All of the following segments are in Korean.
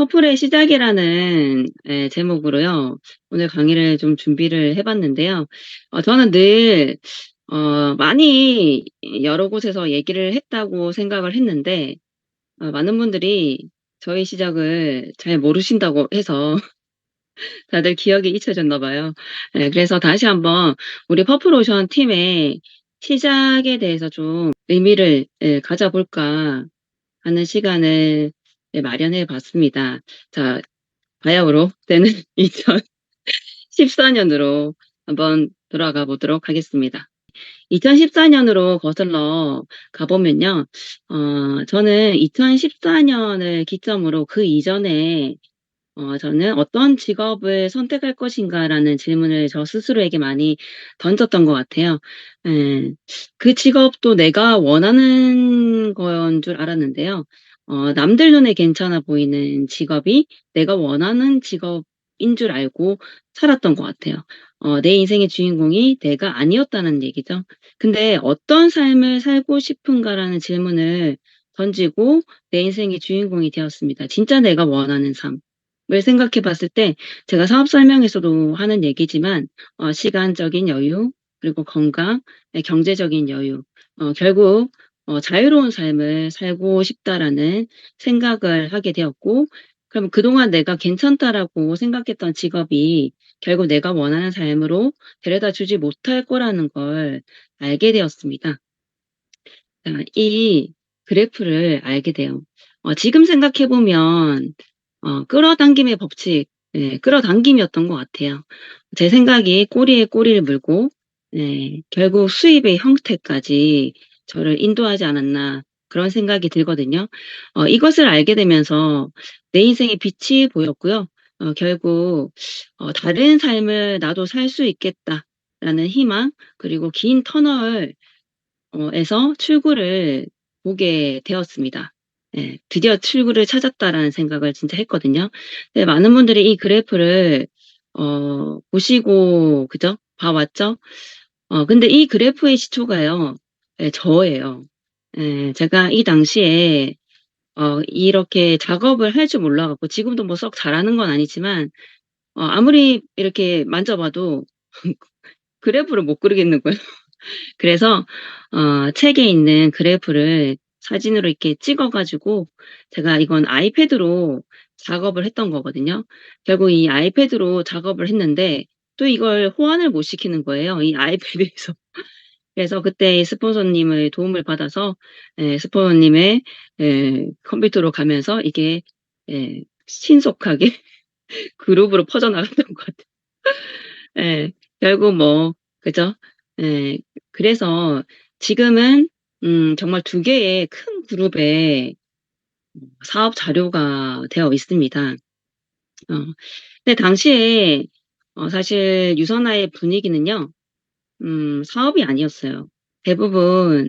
퍼플의 시작이라는 제목으로요. 오늘 강의를 좀 준비를 해 봤는데요. 저는 늘 많이 여러 곳에서 얘기를 했다고 생각을 했는데 많은 분들이 저의 시작을 잘 모르신다고 해서 다들 기억이 잊혀졌나 봐요. 그래서 다시 한번 우리 퍼플오션 팀의 시작에 대해서 좀 의미를 가져 볼까 하는 시간을 마련해 봤습니다. 자, 바야흐로 때는 2014 년으로 한번 돌아가 보도록 하겠습니다. 2014 년으로 거슬러 가 보면요. 저는 2014 년을 기점으로 그 이전에 저는 '어떤 직업을 선택할 것인가.'라는 질문을 저 스스로에게 많이 던졌던 것 같아요. 예. 그 직업도 내가 원하는 건 줄 알았는데요. 남들 눈에 괜찮아 보이는 직업이 내가 원하는 직업인 줄 알고 살았던 것 같아요. 내 인생의 주인공이 내가 아니었다는 얘기죠. 근데 '어떤 삶을 살고 싶은가.'라는 질문을 던지고 내 인생의 주인공이 되었습니다. 진짜 내가 원하는 삶을 생각해 봤을 때 제가 사업 설명에서도 하는 얘기지만 시간적인 여유 그리고 건강, 경제적인 여유, 결국 '자유로운 삶을 살고 싶다.'라는 생각을 하게 되었고, 그럼 그동안 내가 괜찮다라고 생각했던 직업이 결국 내가 원하는 삶으로 데려다 주지 못할 거라는 걸 알게 되었습니다. 이 그래프를 알게 돼요. 지금 생각해 보면 끌어당김의 법칙, 끌어당김이었던 것 같아요. 제 생각이 꼬리에 꼬리를 물고 결국 수입의 형태까지 저를 인도하지 않았나, 그런 생각이 들거든요. 이것을 알게 되면서 내 인생의 빛이 보였고요. 결국 '다른 삶을 나도 살 수 있겠다.'라는 희망, 그리고 긴 터널 에서 출구를 보게 되었습니다. 예. '드디어 출구를 찾았다.'라는 생각을 진짜 했거든요. 네, 많은 분들이 이 그래프를 보시고 그죠? 봐 왔죠? 근데 이 그래프의 시초가요, 저예요. 제가 이 당시에 이렇게 작업을 할 줄 몰라 갖고, 지금도 뭐 썩 잘하는 건 아니지만 아무리 이렇게 만져 봐도 그래프를 못 그리겠는 거예요. 그래서 책에 있는 그래프를 사진으로 이렇게 찍어 가지고, 제가 이건 아이패드로 작업을 했던 거거든요. 결국 이 아이패드로 작업을 했는데 또 이걸 호환을 못 시키는 거예요, 이 아이패드에서. 그래서 그때 스폰서님의 도움을 받아서 스폰서님의 컴퓨터로 가면서 이게 신속하게 그룹으로 퍼져나갔던 것 같아요. 예. 결국 뭐 그죠? 예. 그래서 지금은 정말 두 개의 큰 그룹의 사업 자료가 되어 있습니다. 어 근데 당시에 사실 유선화의 분위기는요, 사업이 아니었어요. 대부분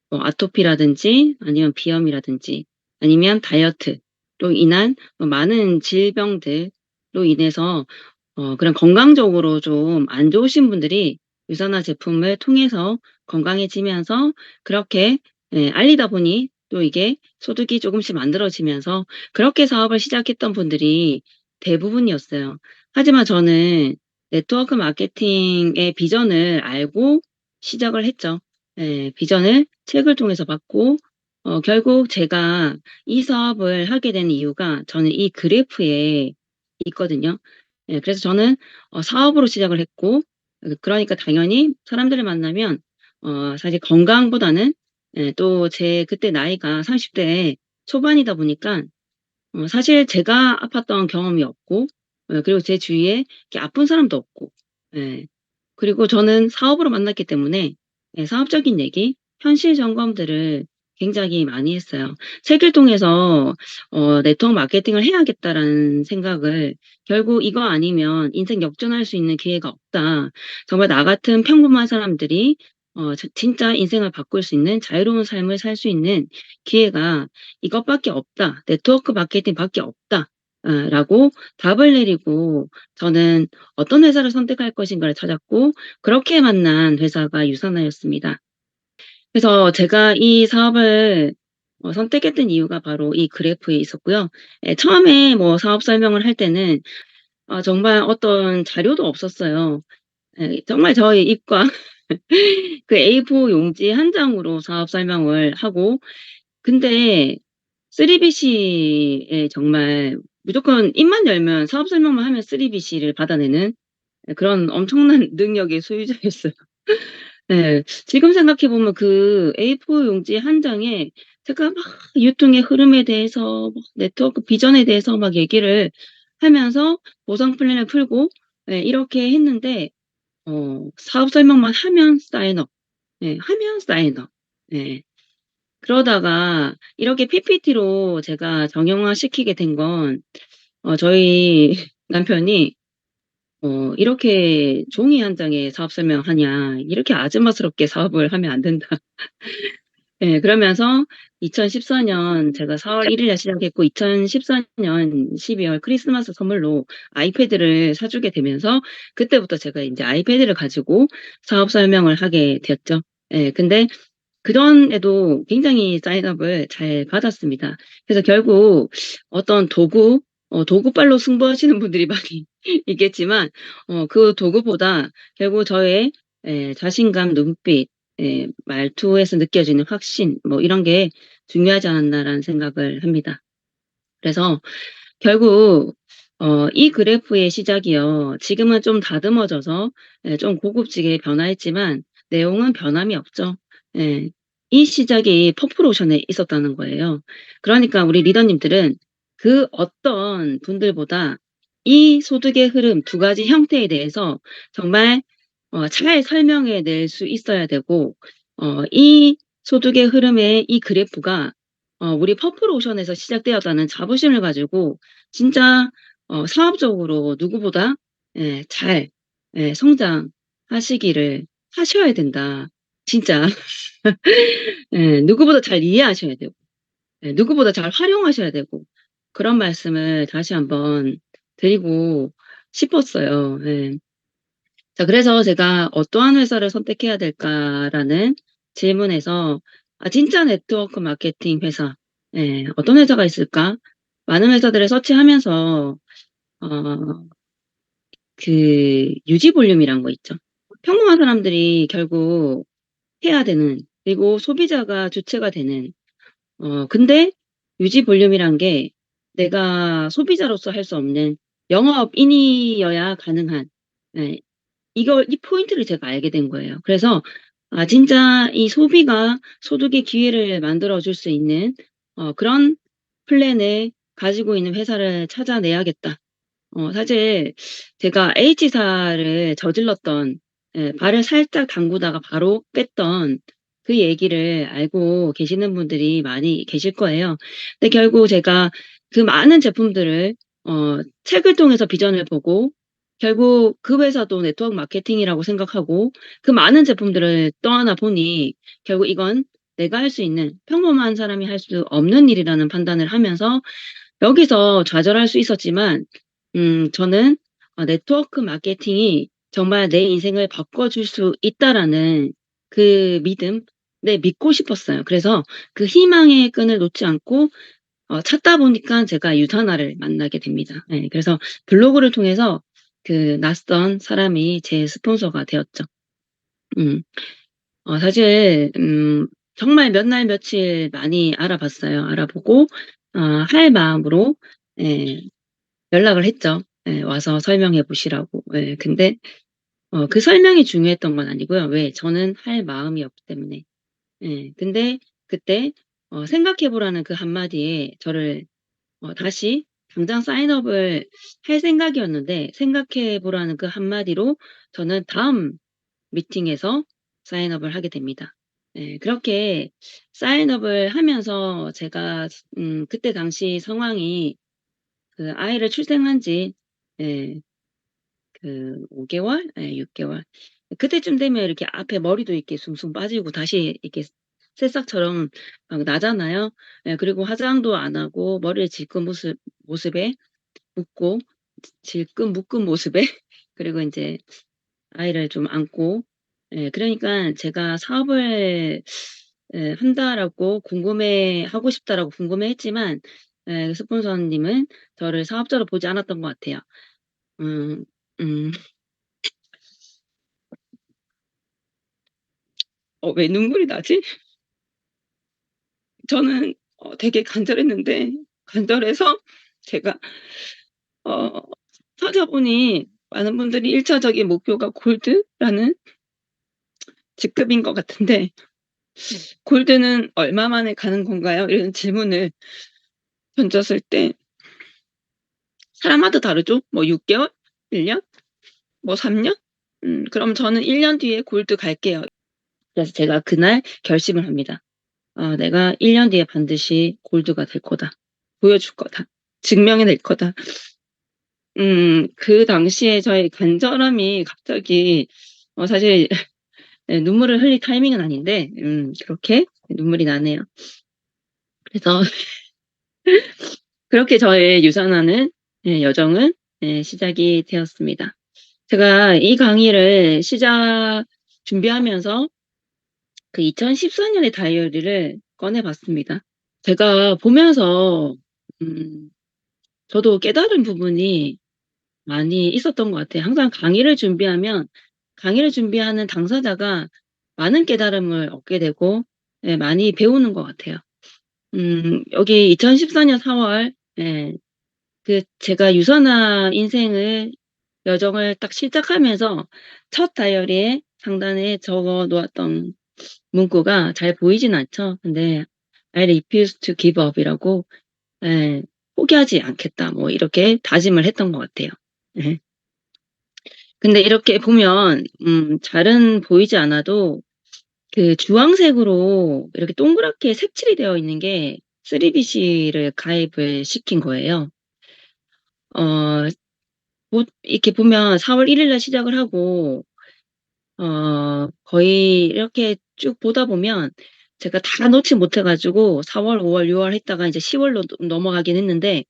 뭐 아토피라든지 아니면 비염이라든지 아니면 다이어트로 인한 많은 질병들로 인해서 그런 건강적으로 좀 안 좋으신 분들이 유산화 제품을 통해서 건강해지면서 그렇게 알리다 보니 또 이게 소득이 조금씩 만들어지면서 그렇게 사업을 시작했던 분들이 대부분이었어요. 하지만 저는 네트워크 마케팅의 비전을 알고 시작을 했죠. 비전을 책을 통해서 봤고, 결국 제가 이 사업을 하게 된 이유가 저는 이 그래프에 있거든요. 그래서 저는 사업으로 시작을 했고, 그러니까 당연히 사람들을 만나면 사실 건강보다는 또 제 그때 나이가 30대 초반이다 보니까 사실 제가 아팠던 경험이 없고, 그리고 제 주위에 이렇게 아픈 사람도 없고, 예. 그리고 저는 사업으로 만났기 때문에 사업적인 얘기, 현실 점검들을 굉장히 많이 했어요. 책을 통해서 '네트워크 마케팅을 해야겠다.'라는 생각을, 결국 '이거 아니면 인생 역전할 수 있는 기회가 없다. 정말 나 같은 평범한 사람들이 진짜 인생을 바꿀 수 있는 자유로운 삶을 살 수 있는 기회가 이것밖에 없다. 네트워크 마케팅밖에 없다.' 라고 답을 내리고 저는 어떤 회사를 선택할 것인가를 찾았고, 그렇게 만난 회사가 유산화였습니다. 그래서 제가 이 사업을 선택했던 이유가 바로 이 그래프에 있었고요. 예, 처음에 뭐 사업 설명을 할 때는 정말 어떤 자료도 없었어요. 예, 정말 저의 입과 그 A4 용지 한 장으로 사업 설명을 하고, 근데 3BC에 정말 무조건 입만 열면 사업 설명만 하면 3BC를 받아내는 그런 엄청난 능력의 소유자였어요. 네. 지금 생각해 보면 그 A4 용지 한 장에 제가 막 유통의 흐름에 대해서 막 네트워크 비전에 대해서 막 얘기를 하면서 보상 플랜을 풀고, 예, 이렇게 했는데 사업 설명만 하면 사인업. 예, 하면 사인업. 예. 그러다가 이렇게 PPT로 제가 정형화시키게 된 건 저희 남편이 "이렇게 종이 한 장에 사업 설명하냐. 이렇게 아줌마스럽게 사업을 하면 안 된다." 예. 그러면서 2014년 제가 4월 1 일에 시작했고 2014년 12월 크리스마스 선물로 아이패드를 사 주게 되면서 그때부터 제가 인제 아이패드를 가지고 사업 설명을 하게 되었죠. 예. 근데 그전에도 굉장히 사인업을 잘 받았습니다. 그래서 결국 어떤 도구빨로 승부하시는 분들이 많이 있겠지만 그 도구보다 결국 저의 자신감, 눈빛, 말투에서 느껴지는 확신, 뭐 이런 게 중요하지 않았나라는 생각을 합니다. 그래서 결국 이 그래프의 시작이요. 지금은 좀 다듬어져서 좀 고급지게 변화했지만 내용은 변함이 없죠. 예. 이 시작이 퍼플 오션에 있었다는 거예요. 그러니까 우리 리더님들은 그 어떤 분들보다 이 소득의 흐름 두 가지 형태에 대해서 정말 잘 설명해 낼 수 있어야 되고, 이 소득의 흐름의 이 그래프가 우리 퍼플 오션에서 시작되었다는 자부심을 가지고 진짜 사업적으로 누구보다 잘 성장하시기를 하셔야 된다. 진짜 누구보다 잘 이해하셔야 되고, 누구보다 잘 활용하셔야 되고, 그런 말씀을 다시 한번 드리고 싶었어요. 예. 자, 그래서 제가 '어떠한 회사를 선택해야 될까?'라는 질문에서 진짜 네트워크 마케팅 회사, 어떤 회사가 있을까? 많은 회사들을 서치하면서 어 그 유지 볼륨이란 거 있죠. 평범한 사람들이 결국 해야 되는, 그리고 소비자가 주체가 되는, 근데 유지 볼륨이란 게 내가 소비자로서 할 수 없는 영업인이어야 가능한, 예, 이 포인트를 제가 알게 된 거예요. 그래서 진짜 이 소비가 소득의 기회를 만들어 줄 수 있는 그런 플랜을 가지고 있는 회사를 찾아내야겠다. 사실 제가 H사를 저질렀던, 발을 살짝 담그다가 바로 뺐던 그 얘기를 알고 계시는 분들이 많이 계실 거예요. 근데 결국 제가 그 많은 제품들을 책을 통해서 비전을 보고, 결국 그 회사도 네트워크 마케팅이라고 생각하고 그 많은 제품들을 떠안아 보니 결국 이건 내가 할 수 있는, 평범한 사람이 할 수 없는 일이라는 판단을 하면서 여기서 좌절할 수 있었지만, 저는 '네트워크 마케팅이 정말 내 인생을 바꿔줄 수 있다.'라는 그 믿음, 네, 믿고 싶었어요. 그래서 그 희망의 끈을 놓지 않고 찾다 보니까 제가 유사나를 만나게 됩니다. 예. 그래서 블로그를 통해서 그 낯선 사람이 제 스폰서가 되었죠. 음. 사실 정말 몇 날 며칠 많이 알아봤어요. 알아보고 할 마음으로 예 연락을 했죠. 예. 와서 설명해 보시라고. 예. 근데 그 설명이 중요했던 건 아니고요. 왜? 저는 할 마음이 없기 때문에. 예. 근데 그때 생각해 보라는 그 한마디에 저를 다시 당장 사인업을 할 생각이었는데, 생각해 보라는 그 한마디로 저는 다음 미팅에서 사인업을 하게 됩니다. 예. 그렇게 사인업을 하면서 제가 그때 당시 상황이 그 아이를 출생한 지 예 그 5 개월? 6 개월. 그때쯤 되면 이렇게 앞에 머리도 이렇게 숭숭 빠지고 다시 이렇게 새싹처럼 막 나잖아요. 예, 그리고 화장도 안 하고 머리를 질끈 모습에 묶고, 질끈 묶은 모습에 그리고 인제 아이를 좀 안고, 그러니까 제가 사업을 예 한다라고 궁금해하고 싶다라고 궁금해했지만 스폰서님은 저를 사업자로 보지 않았던 것 같아요. 음 음. 왜 눈물이 나지? 저는 되게 간절했는데 간절해서 제가 어 찾아보니 많은 분들이 1 차적인 목표가 골드라는 직급인 것 같은데 "골드는 얼마 만에 가는 건가요?" 이런 질문을 던졌을 때 사람마다 다르죠. 뭐 6 개월, 1 년, 뭐 3 년? 그럼 저는 1년 뒤에 골드 갈게요. 그래서 제가 그날 결심을 합니다. '아 내가 1년 뒤에 반드시 골드가 될 거다. 보여줄 거다. 증명해 낼 거다.' 그 당시에 저의 간절함이 갑자기 사실 예 눈물을 흘릴 타이밍은 아닌데 그렇게 눈물이 나네요. 그래서 그렇게 저의 유산하는 여정은 시작이 되었습니다. 제가 이 강의를 시작 준비하면서 그 2014 년의 다이어리를 꺼내 봤습니다. 제가 보면서 음 저도 깨달은 부분이 많이 있었던 것 같아요. 항상 강의를 준비하는 당사자가 많은 깨달음을 얻게 되고 많이 배우는 것 같아요. 여기 2014년 4월 제가 유선화 인생을 여정을 딱 시작하면서 첫 다이어리에 상단에 적어 놓았던 문구가 잘 보이진 않죠. 근데 "I refuse to give up." 이라고 예 '포기하지 않겠다.' 뭐 이렇게 다짐을 했던 것 같아요. 예. 근데 이렇게 보면 잘은 보이지 않아도 그 주황색으로 이렇게 동그랗게 색칠이 되어 있는 게 3BC를 가입을 시킨 거예요. 어 이렇게 보면 4월 1일날 시작을 하고 거의 이렇게 쭉 보다 보면 제가 다 넣지 못해 가지고 4 월, 5 월, 6월 했다가 이제 10 월로 넘어가긴 했는데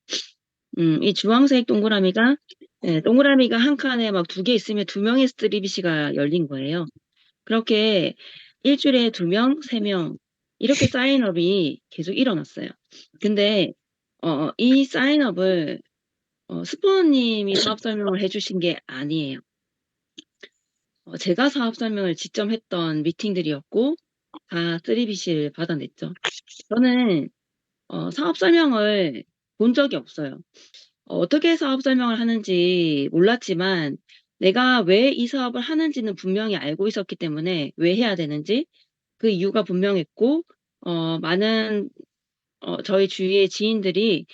이 주황색 동그라미가 동그라미가 한 칸에 막 2개 있으면 2 명의 스트리비시가 열린 거예요. 그렇게 일 주일에 2 명, 3명 이렇게 사인업이 계속 일어났어요. 근데 이 사인업을 스포너님이 사업 설명을 해 주신 게 아니에요. 제가 사업 설명을 직접 했던 미팅들이었고 다 3BC를 받아냈죠. 저는 사업 설명을 본 적이 없어요. 어떻게 사업 설명을 하는지 몰랐지만 내가 왜 이 사업을 하는지는 분명히 알고 있었기 때문에 왜 해야 되는지 그 이유가 분명했고 많은 저희 주위의 지인들이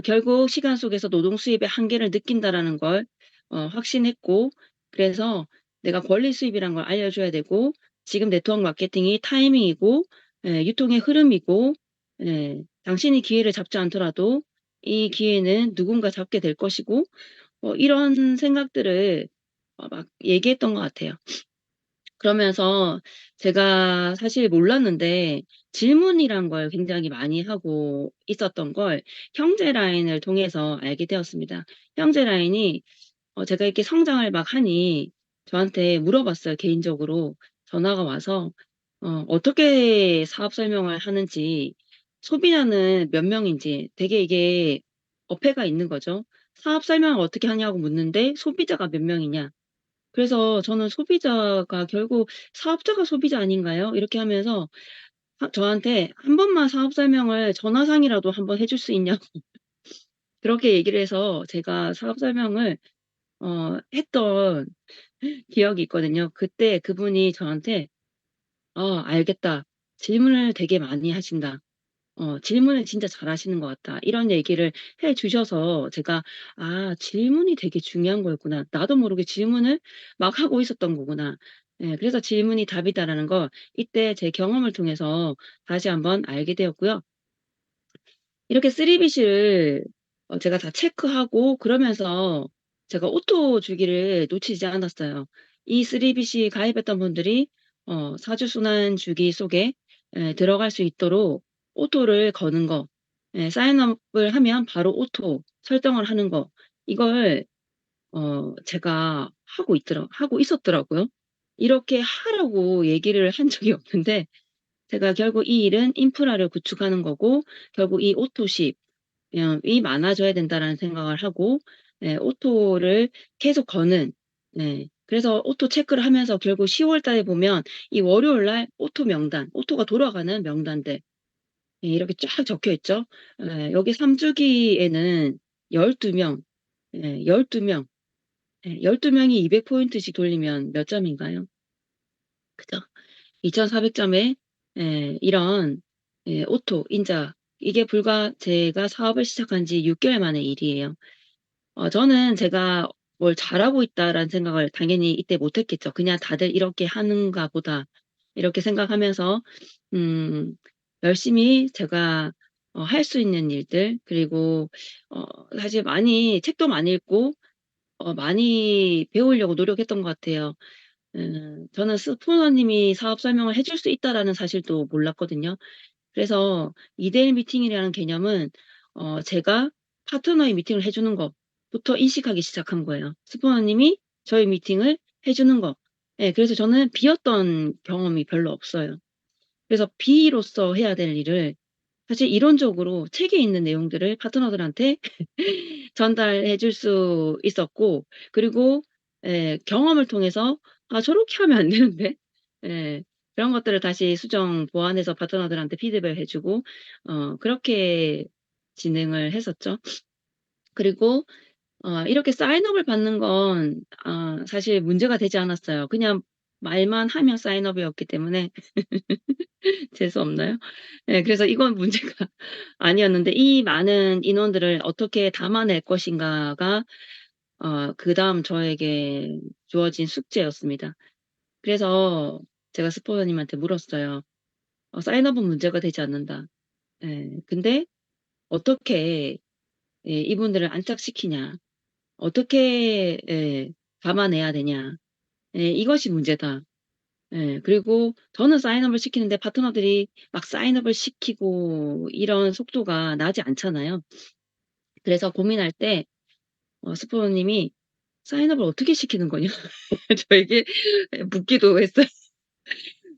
결국 시간 속에서 노동 수입의 한계를 느낀다라는 걸 확신했고 그래서 내가 권리 수입이란 걸 알려줘야 되고 지금 네트워크 마케팅이 타이밍이고 유통의 흐름이고 당신이 기회를 잡지 않더라도 이 기회는 누군가 잡게 될 것이고 이런 생각들을 막 얘기했던 것 같아요. 그러면서 제가 사실 몰랐는데 질문이란 걸 굉장히 많이 하고 있었던 걸 형제 라인을 통해서 알게 되었습니다. 형제 라인이 제가 이렇게 성장을 막 하니 저한테 물어봤어요, 개인적으로. 전화가 와서 어떻게 사업 설명을 하는지, 소비자는 몇 명인지 되게 이게 어폐가 있는 거죠. 사업 설명을 어떻게 하냐고 묻는데 소비자가 몇 명이냐. 그래서 저는 소비자가 결국 '사업자가 소비자 아닌가요?' 이렇게 하면서 저한테 "한 번만 사업 설명을 전화상이라도 한번 해줄 수 있냐."고 그렇게 얘기를 해서 제가 사업 설명을 했던 기억이 있거든요. 그때 그분이 저한테 "아 알겠다. 질문을 되게 많이 하신다. 질문을 진짜 잘하시는 것 같다." 이런 얘기를 해 주셔서 제가 '아 질문이 되게 중요한 거였구나. 나도 모르게 질문을 막 하고 있었던 거구나.' 그래서 '질문이 답이다.'라는 걸 이때 제 경험을 통해서 다시 한번 알게 되었고요. 이렇게 3BC를 제가 다 체크하고 그러면서 제가 오토 주기를 놓치지 않았어요. 이 3BC 가입했던 분들이 사주 순환 주기 속에 들어갈 수 있도록 오토를 거는 거, 사인업을 하면 바로 오토 설정을 하는 거 이걸 제가 하고 있었더라고요. 이렇게 하라고 얘기를 한 적이 없는데 제가 결국 이 일은 인프라를 구축하는 거고 결국 이 오토십 이 많아져야 된다라는 생각을 하고 오토를 계속 거는 그래서 오토 체크를 하면서 결국 10월 달에 보면 이 월요일 날 오토 명단, 오토가 돌아가는 명단들 이렇게 쫙 적혀 있죠. 여기 3주기에는 12명, 12명, 12명이 200포인트씩 돌리면 몇 점인가요? 그죠? 2,400점에 이런 오토 인자 이게 불과 제가 사업을 시작한 지 6개월 만의 일이에요. 저는 제가 '뭘 잘하고 있다.'라는 생각을 당연히 이때 못 했겠죠. '그냥 다들 이렇게 하는가 보다.' 이렇게 생각하면서 음 열심히 제가 할 수 있는 일들 그리고 어 사실 많이 책도 많이 읽고 많이 배우려고 노력했던 것 같아요. 저는 스포너님이 사업 설명을 해줄 수 있다라는 사실도 몰랐거든요. 그래서 2대1 미팅이라는 개념은 제가 파트너의 미팅을 해 주는 것부터 인식하기 시작한 거예요. 스포너님이 저희 미팅을 해 주는 거. 그래서 저는 B였던 경험이 별로 없어요. 그래서 B로서 해야 될 일을 사실 이론적으로 책에 있는 내용들을 파트너들한테 전달해 줄 수 있었고 그리고 경험을 통해서 '아 저렇게 하면 안 되는데.' 예. 그런 것들을 다시 수정 보완해서 파트너들한테 피드백을 해 주고 그렇게 진행을 했었죠. 그리고 이렇게 사인업을 받는 건 사실 문제가 되지 않았어요. 그냥 말만 하면 사인업이었기 때문에 재수 없나요? 그래서 이건 문제가 아니었는데 이 많은 인원들을 어떻게 담아낼 것인가가 그다음 저에게 주어진 숙제였습니다. 그래서 제가 스포너님한테 물었어요. 사인업은 문제가 되지 않는다. 근데 어떻게 이분들을 안착시키냐. 어떻게 담아내야 되냐. 이것이 문제다. 그리고 저는 사인업을 시키는데 파트너들이 막 사인업을 시키고 이런 속도가 나지 않잖아요. 그래서 고민할 때 스포너님이 "사인업을 어떻게 시키는 거냐?" 저에게 묻기도 했어요.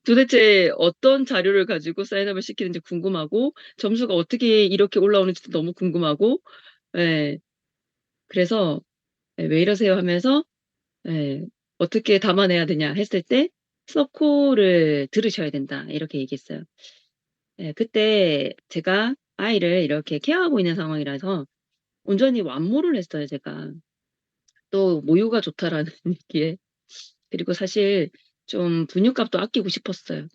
도대체 어떤 자료를 가지고 사인업을 시키는지 궁금하고 점수가 어떻게 이렇게 올라오는지도 너무 궁금하고 예. 그래서 "왜 이러세요?" 하면서 예. "어떻게 담아내야 되냐." 했을 때 "서코를 들으셔야 된다." 이렇게 얘기했어요. 그때 제가 아이를 이렇게 케어하고 있는 상황이라서 온전히 완모를 했어요 제가. 또 "모유가 좋다."라는 얘기에. 그리고 사실 좀 분유값도 아끼고 싶었어요.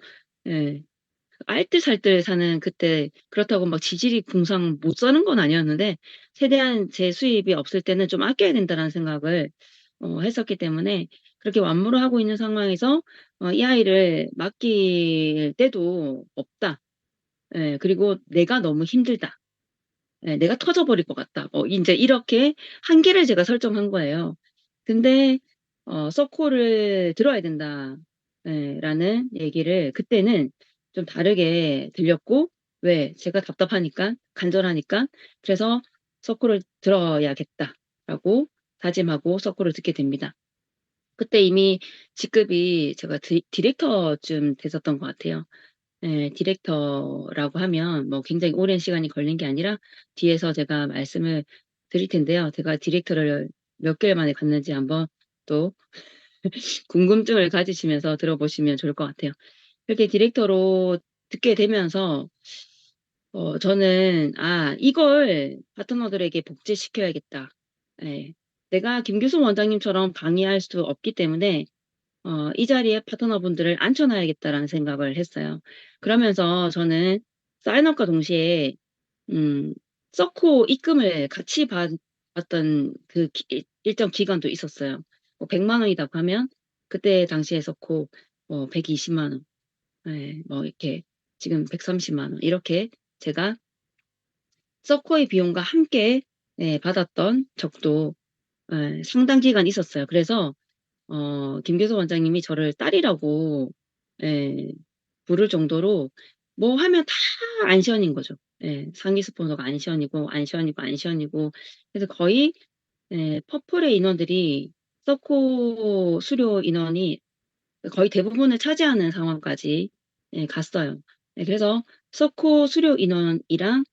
예. 알뜰살뜰 사는 그때 그렇다고 막 지질이 궁상 못 사는 건 아니었는데 최대한 제 수입이 없을 때는 좀 아껴야 된다라는 생각을 했었기 때문에 그렇게 완무를 하고 있는 상황에서 이 아이를 맡길 때도 없다. 그리고 '내가 너무 힘들다.' '내가 터져 버릴 것 같다.' 인제 이렇게 한계를 제가 설정한 거예요. 근데 "서코를 들어야 된다." 라는 얘기를 그때는 좀 다르게 들렸고 왜 제가 답답하니깐 간절하니깐 그래서 '서코를 들어야겠다.'라고 다짐하고 서코를 듣게 됩니다. 그때 이미 직급이 제가 디렉터쯤 됐었던 것 같아요. 디렉터라고 하면 뭐 굉장히 오랜 시간이 걸린 게 아니라 뒤에서 제가 말씀을 드릴 텐데요. 제가 디렉터를 몇 개월 만에 갔는지 한번 또 궁금증을 가지시면서 들어보시면 좋을 것 같아요. 이렇게 디렉터로 듣게 되면서 저는 '아 이걸 파트너들에게 복제시켜야겠다.' 예. 내가 김규성 원장님처럼 강의할 수 없기 때문에 '이 자리에 파트너분들을 앉혀 놔야겠다.'라는 생각을 했어요. 그러면서 저는 사인업과 동시에 음 서코 입금을 같이 받았던 그 일정 기간도 있었어요. 뭐 100만 원이라고 하면 그때 당시에 서코 120만 원 뭐 이렇게 지금 130만 원 이렇게 제가 서코의 비용과 함께 받았던 적도 상당 기간 있었어요. 그래서 김계서 원장님이 저를 딸이라고 예 부를 정도로 뭐 하면 다 안시원인 거죠. 상위 스폰서가 안시원이고, 안시원이고, 안시원이고 그래서 거의 퍼플의 인원들이 서코 수료 인원이 거의 대부분을 차지하는 상황까지 갔어요. 그래서 서코 수료 인원이랑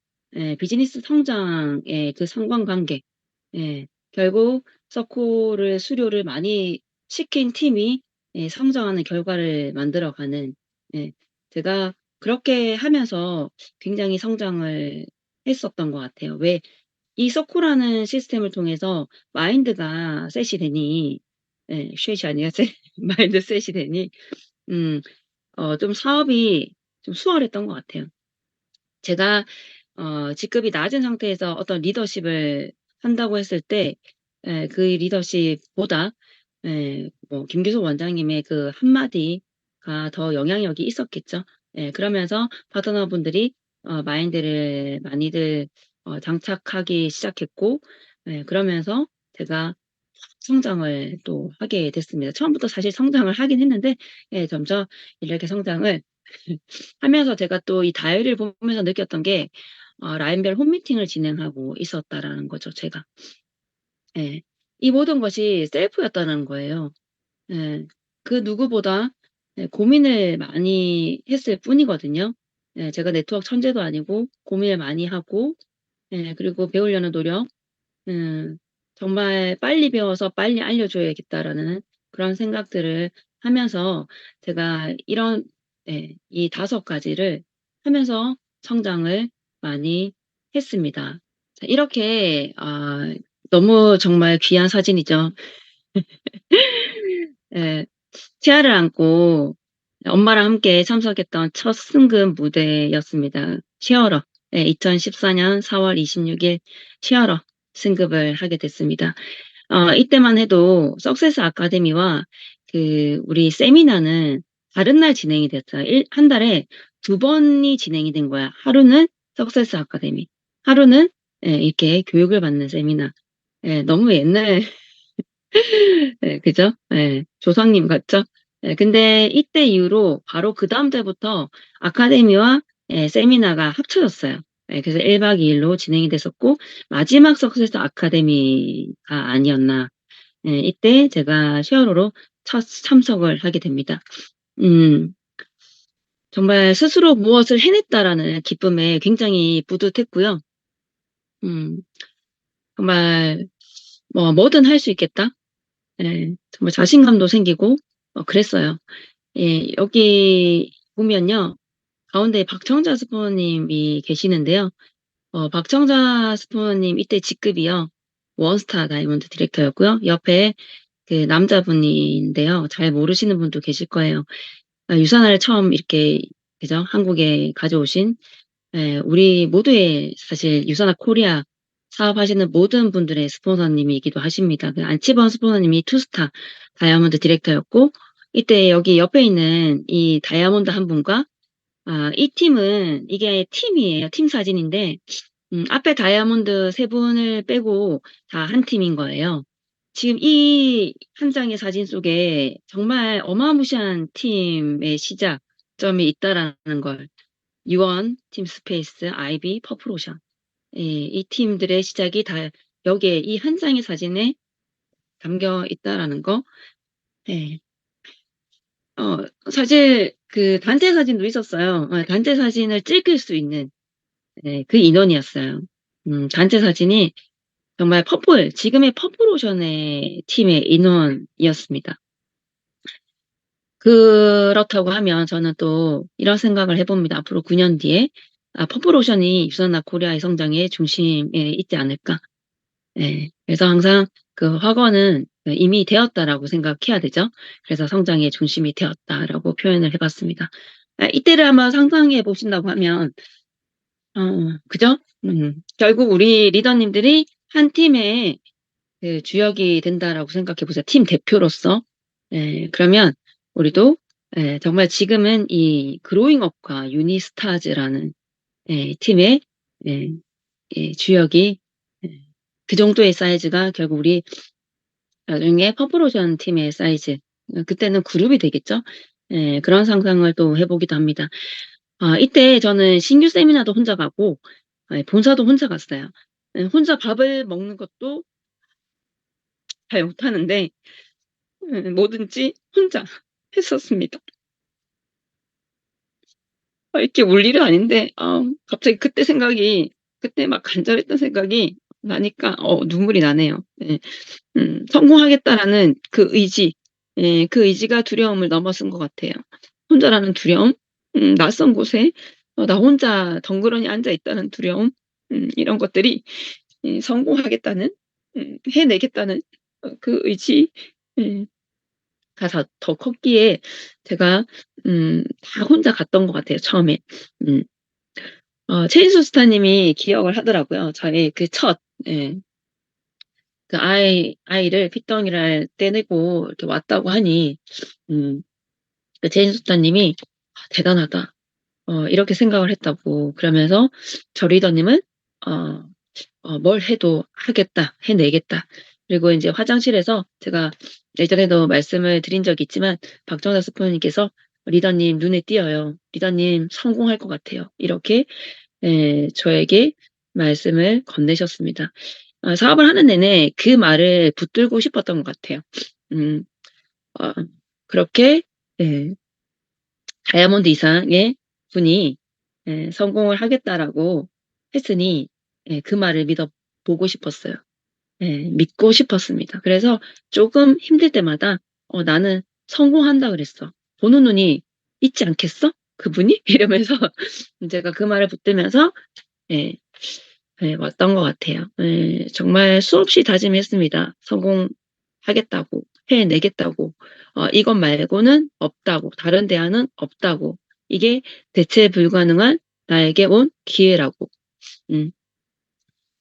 비즈니스 성장의 그 상관관계, 결국 서코를 수료를 많이 시킨 팀이 성장하는 결과를 만들어가는, 예, 제가 그렇게 하면서 굉장히 성장을 했었던 것 같아요. 왜 이 서코라는 시스템을 통해서 마인드가 셋이 되니, 셋이 아니라 셋 마인드 셋이 되니 음 좀 사업이 좀 수월했던 것 같아요. 제가 직급이 낮은 상태에서 어떤 리더십을 한다고 했을 때 그 리더십보다 뭐 김규석 원장님의 그 한마디가 더 영향력이 있었겠죠. 그러면서 파트너분들이 마인드를 많이들 장착하기 시작했고, 그러면서 제가 성장을 또 하게 됐습니다. 처음부터 사실 성장을 하긴 했는데 점점 이렇게 성장을 하면서 제가 또 이 다이어리를 보면서 느꼈던 게 라인별 홈미팅을 진행하고 있었다라는 거죠, 제가. 예. 이 모든 것이 셀프였다는 거예요. 예. 그 누구보다 고민을 많이 했을 뿐이거든요. 제가 네트워크 천재도 아니고 고민을 많이 하고, 그리고 배우려는 노력, 음 정말 '빨리 배워서 빨리 알려줘야겠다.'라는 그런 생각들을 하면서 제가 이런, 이 5가지를 하면서 성장을 많이 했습니다. 자, 이렇게 너무 정말 귀한 사진이죠. 예. 치아를 안고 엄마랑 함께 참석했던 첫 승급 무대였습니다. 치어러. 2014년 4월 26일 치어러 승급을 하게 됐습니다. 이때만 해도 석세스 아카데미와 우리 세미나는 다른 날 진행이 됐어요. 한 달에 2번이 진행이 된 거야. 하루는 석세스 아카데미, 하루는 이렇게 교육을 받는 세미나. 너무 옛날 그죠? 조상님 같죠? 근데 이때 이후로 바로 그다음 달부터 아카데미와 세미나가 합쳐졌어요. 그래서 1박 2 일로 진행이 됐었고, 마지막 석세스 아카데미가 아니었나. 이때 제가 히어로로 첫 참석을 하게 됩니다. 음 정말 스스로 무엇을 해냈다라는 기쁨에 굉장히 뿌듯했고요. 음 정말 뭐 '뭐든 할 수 있겠다.' 정말 자신감도 생기고 그랬어요. 여기 보면요, 가운데 박청자 스포님이 계시는데요. 박청자 스포님 이때 직급이요, 원스타 다이몬드 디렉터였고요. 옆에 그 남자분인데요. 잘 모르시는 분도 계실 거예요. 유산을 처음 이렇게, 그죠, 한국에 가져오신, 우리 모두의 사실 유산화 코리아 사업하시는 모든 분들의 스폰서님이기도 하십니다. 그 안치번 스폰서님이 투스타 다이아몬드 디렉터였고, 이때 여기 옆에 있는 이 다이아몬드 한 분과, 이 팀은 이게 팀이에요. 팀 사진인데 앞에 다이아몬드 3분을 빼고 다 한 팀인 거예요. 지금 이 한 장의 사진 속에 정말 어마무시한 팀의 시작점이 있다라는 걸, 유원, 팀스페이스, 아이비, 퍼플오션, 이 팀들의 시작이 다 여기에 이 한 장의 사진에 담겨 있다라는 거. 예. 사실 그 단체 사진도 있었어요. 단체 사진을 찍을 수 있는 그 인원이었어요. 단체 사진이 정말 지금의 퍼플오션의 팀의 인원이었습니다. 그렇다고 하면 저는 또 이런 생각을 해 봅니다. 앞으로 9년 뒤에 퍼플오션이 유산나 코리아의 성장의 중심에 있지 않을까. 그래서 항상 그 확언은 이미 되었다라고 생각해야 되죠. 그래서 성장의 중심이 되었다라고 표현을 해 봤습니다. 이때를 한번 상상해 보신다고 하면, 그죠? 결국 우리 리더님들이 한 팀의 그 주역이 된다라고 생각해 보세요, 팀 대표로서. 그러면 우리도 정말 지금은 이 그로잉 업과 유니스타즈라는 팀의 예 주역이, 예 그 정도의 사이즈가 결국 우리 나중에 퍼플오션 팀의 사이즈, 그때는 그룹이 되겠죠. 그런 상상을 또 해 보기도 합니다. 이때 저는 신규 세미나도 혼자 가고 본사도 혼자 갔어요. 혼자 밥을 먹는 것도 잘 못하는데 뭐든지 혼자 했었습니다. 이렇게 울 일은 아닌데 갑자기 그때 막 간절했던 생각이 나니까 눈물이 나네요. 예. '성공하겠다.'라는 그 의지, 예, 그 의지가 두려움을 넘어선 것 같아요. 혼자라는 두려움, 낯선 곳에 나 혼자 덩그러니 앉아 있다는 두려움, 이런 것들이 성공하겠다는, 해내겠다는 그 의지, 예, 가 더 컸기에 제가 다 혼자 갔던 것 같아요 처음에. 음. 체인소 스타님이 기억을 하더라고요. 저의 그 첫, 예, 그 아이를 핏덩이를 떼내고 이렇게 왔다고 하니 음 그 체인소 스타님이 '아 대단하다.' 이렇게 생각을 했다고. 그러면서 저 리더님은 어 '뭘 해도 하겠다. 해내겠다.' 그리고 인제 화장실에서 제가 예전에도 말씀을 드린 적이 있지만 박정자 스프님께서 "리더님 눈에 띄어요. 리더님 성공할 것 같아요." 이렇게, 예, 저에게 말씀을 건네셨습니다. 사업을 하는 내내 그 말을 붙들고 싶었던 것 같아요. 음 어 그렇게, 예, 다이아몬드 이상의 분이, 예, 성공을 하겠다라고 했으니, 예, 그 말을 믿어 보고 싶었어요. 예, 믿고 싶었습니다. 그래서 쪼금 힘들 때마다 나는 성공한다 그랬어. 보는 눈이 있지 않겠어? 그분이?' 이러면서 제가 그 말을 붙들면서, 예, 예, 왔던 것 같아요. 예. 정말 수없이 다짐했습니다. 성공하겠다고, 해내겠다고. 이것 말고는 없다고. 다른 대안은 없다고. 이게 대체 불가능한 나에게 온 기회라고. 음.